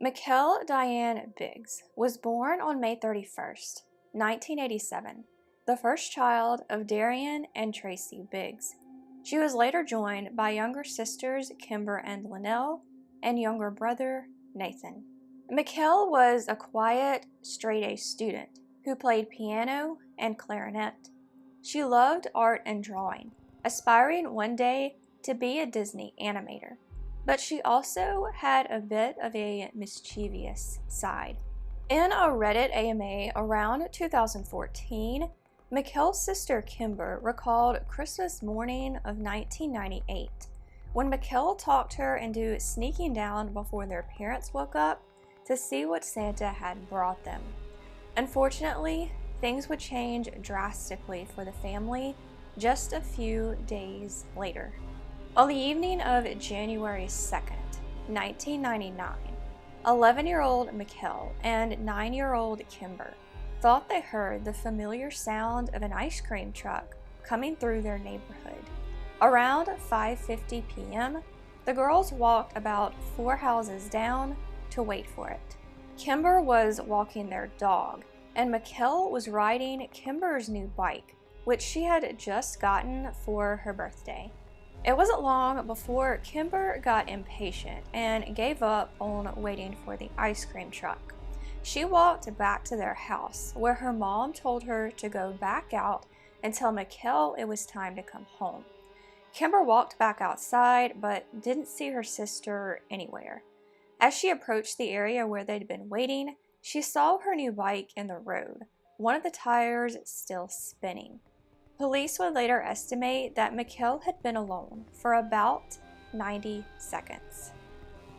Mikelle Diane Biggs was born on May 31st, 1987, the first child of Darian and Tracy Biggs. She was later joined by younger sisters Kimber and Linnell and younger brother Nathan. Mikelle was a quiet, straight-A student who played piano and clarinet. She loved art and drawing, aspiring one day to be a Disney animator. But she also had a bit of a mischievous side. In a Reddit AMA around 2014, Mikelle's sister Kimber recalled Christmas morning of 1998 when Mikelle talked her into sneaking down before their parents woke up to see what Santa had brought them. Unfortunately, things would change drastically for the family just a few days later. On the evening of January 2nd, 1999, 11-year-old Mikelle and 9-year-old Kimber thought they heard the familiar sound of an ice cream truck coming through their neighborhood. Around 5:50 p.m., the girls walked about 4 houses down to wait for it. Kimber was walking their dog, and Mikelle was riding Kimber's new bike, which she had just gotten for her birthday. It wasn't long before Kimber got impatient and gave up on waiting for the ice cream truck. She walked back to their house, where her mom told her to go back out and tell Mikelle it was time to come home. Kimber walked back outside, but didn't see her sister anywhere. As she approached the area where they'd been waiting, she saw her new bike in the road, one of the tires still spinning. Police would later estimate that Mikelle had been alone for about 90 seconds.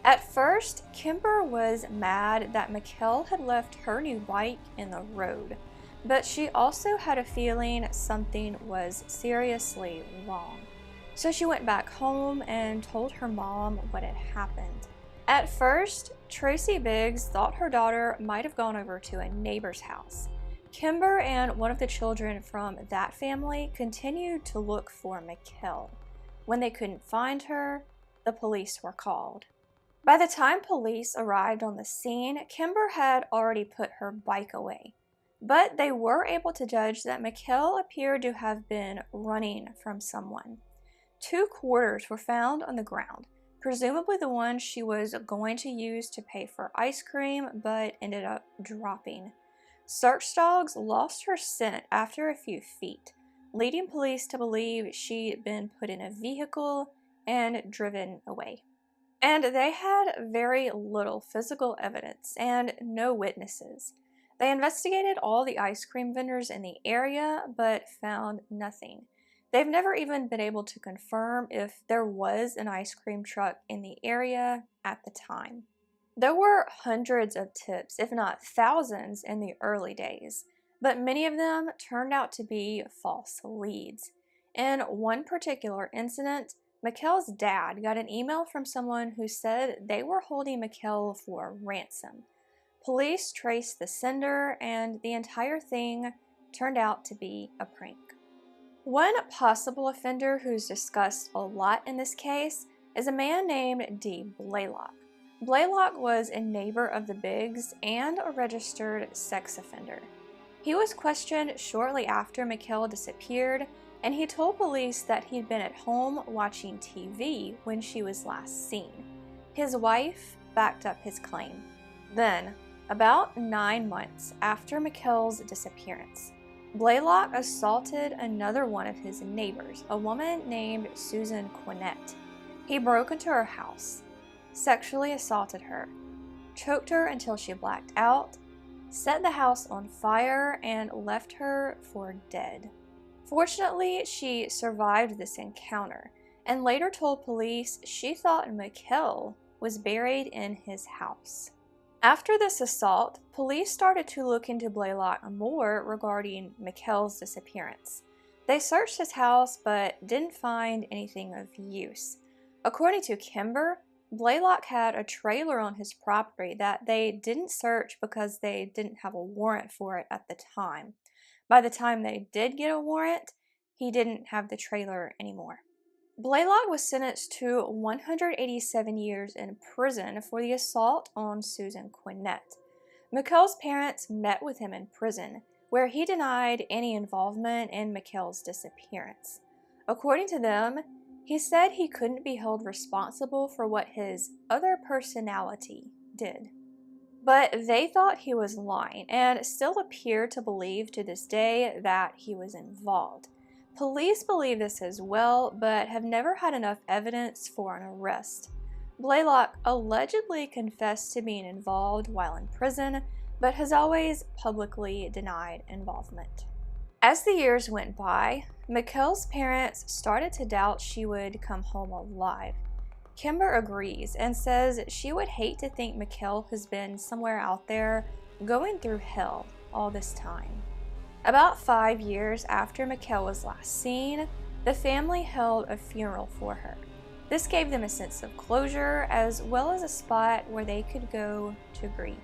At first, Kimber was mad that Mikelle had left her new bike in the road, but she also had a feeling something was seriously wrong. So she went back home and told her mom what had happened. At first, Tracy Biggs thought her daughter might have gone over to a neighbor's house. Kimber and one of the children from that family continued to look for Mikelle. When they couldn't find her, the police were called. By the time police arrived on the scene, Kimber had already put her bike away, but they were able to judge that Mikelle appeared to have been running from someone. 2 quarters were found on the ground, presumably the ones she was going to use to pay for ice cream, but ended up dropping. Search dogs lost her scent after a few feet, leading police to believe she'd been put in a vehicle and driven away. And they had very little physical evidence and no witnesses. They investigated all the ice cream vendors in the area, but found nothing. They've never even been able to confirm if there was an ice cream truck in the area at the time. There were hundreds of tips, if not thousands, in the early days, but many of them turned out to be false leads. In one particular incident, Mikelle's dad got an email from someone who said they were holding Mikelle for ransom. Police traced the sender, and the entire thing turned out to be a prank. One possible offender who's discussed a lot in this case is a man named D. Blaylock. Blaylock was a neighbor of the Biggs and a registered sex offender. He was questioned shortly after Mikelle disappeared, and he told police that he'd been at home watching TV when she was last seen. His wife backed up his claim. Then, about 9 months after Mikelle's disappearance, Blaylock assaulted another one of his neighbors, a woman named Susan Quinnett. He broke into her house, sexually assaulted her, choked her until she blacked out, set the house on fire, and left her for dead. Fortunately, she survived this encounter and later told police she thought Mikelle was buried in his house. After this assault, police started to look into Blaylock more regarding Mikelle's disappearance. They searched his house but didn't find anything of use. According to Kimber, Blaylock had a trailer on his property that they didn't search because they didn't have a warrant for it at the time. By the time they did get a warrant, he didn't have the trailer anymore. Blaylock was sentenced to 187 years in prison for the assault on Susan Quinnett. Mikelle's parents met with him in prison, where he denied any involvement in Mikelle's disappearance. According to them, he said he couldn't be held responsible for what his other personality did. But they thought he was lying and still appear to believe to this day that he was involved. Police believe this as well, but have never had enough evidence for an arrest. Blaylock allegedly confessed to being involved while in prison, but has always publicly denied involvement. As the years went by, Mikelle's parents started to doubt she would come home alive. Kimber agrees and says she would hate to think Mikelle has been somewhere out there going through hell all this time. About 5 years after Mikelle was last seen, the family held a funeral for her. This gave them a sense of closure as well as a spot where they could go to grieve.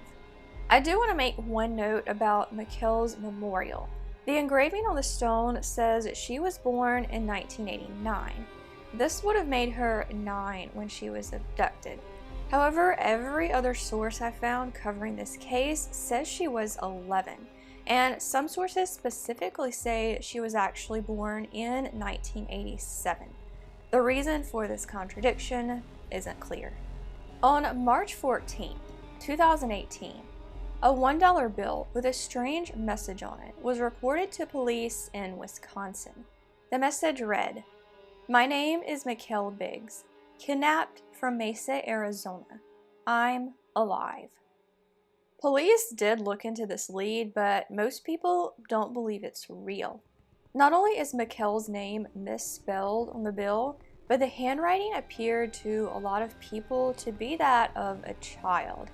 I do want to make one note about Mikelle's memorial. The engraving on the stone says she was born in 1989. This would have made her 9 when she was abducted. However, every other source I found covering this case says she was 11, and some sources specifically say she was actually born in 1987. The reason for this contradiction isn't clear. On March 14, 2018, a $1 bill with a strange message on it was reported to police in Wisconsin. The message read, "My name is Mikelle Biggs, kidnapped from Mesa, Arizona. I'm alive." Police did look into this lead, but most people don't believe it's real. Not only is Mikelle's name misspelled on the bill, but the handwriting appeared to a lot of people to be that of a child.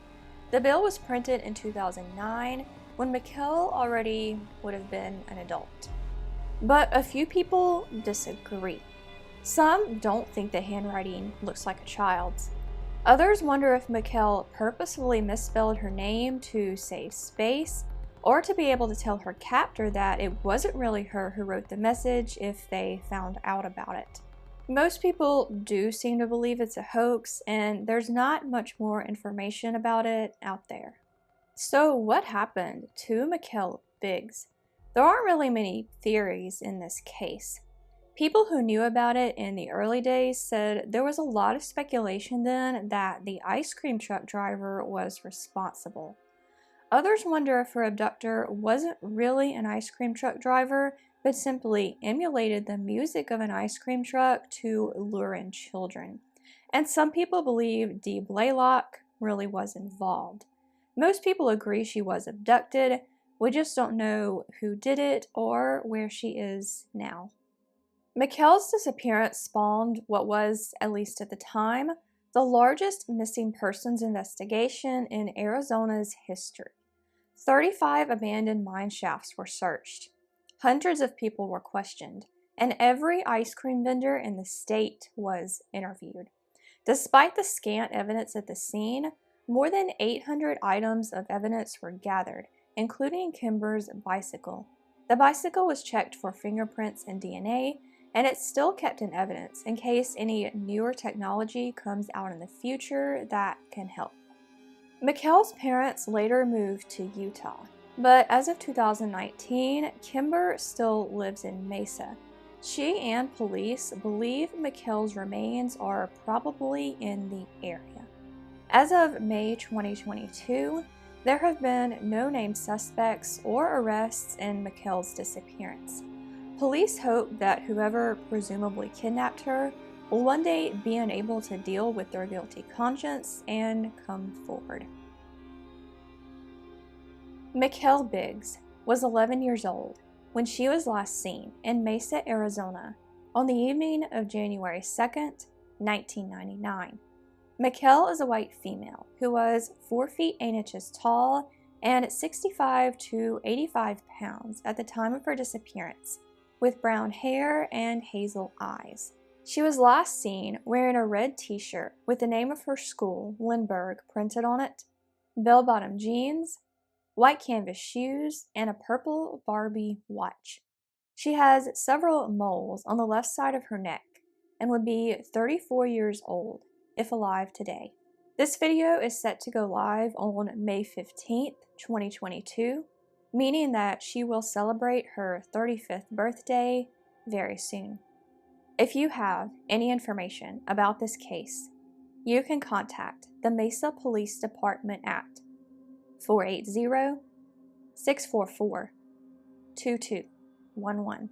The bill was printed in 2009, when Mikelle already would have been an adult. But a few people disagree. Some don't think the handwriting looks like a child's. Others wonder if Mikelle purposefully misspelled her name to save space, or to be able to tell her captor that it wasn't really her who wrote the message if they found out about it. Most people do seem to believe it's a hoax, and there's not much more information about it out there. So what happened to Mikelle Biggs? There aren't really many theories in this case. People who knew about it in the early days said there was a lot of speculation then that the ice cream truck driver was responsible. Others wonder if her abductor wasn't really an ice cream truck driver, but simply emulated the music of an ice cream truck to lure in children. And some people believe Dee Blaylock really was involved. Most people agree she was abducted. We just don't know who did it or where she is now. Mikelle's disappearance spawned what was, at least at the time, the largest missing persons investigation in Arizona's history. 35 abandoned mine shafts were searched. Hundreds of people were questioned, and every ice cream vendor in the state was interviewed. Despite the scant evidence at the scene, more than 800 items of evidence were gathered, including Kimber's bicycle. The bicycle was checked for fingerprints and DNA, and it's still kept in evidence in case any newer technology comes out in the future that can help. Mikelle's parents later moved to Utah, but as of 2019, Kimber still lives in Mesa. She and police believe Mikelle's remains are probably in the area. As of May 2022, there have been no named suspects or arrests in Mikelle's disappearance. Police hope that whoever presumably kidnapped her will one day be unable to deal with their guilty conscience and come forward. Mikelle Biggs was 11 years old when she was last seen in Mesa, Arizona on the evening of January 2nd, 1999. Mikelle is a white female who was 4 feet 8 inches tall and 65 to 85 pounds at the time of her disappearance, with brown hair and hazel eyes. She was last seen wearing a red t-shirt with the name of her school, Lindbergh, printed on it, bell-bottom jeans, white canvas shoes, and a purple Barbie watch. She has several moles on the left side of her neck, and would be 34 years old if alive today. This video is set to go live on May 15th, 2022, meaning that she will celebrate her 35th birthday very soon. If you have any information about this case, you can contact the Mesa Police Department at 480-644-2211.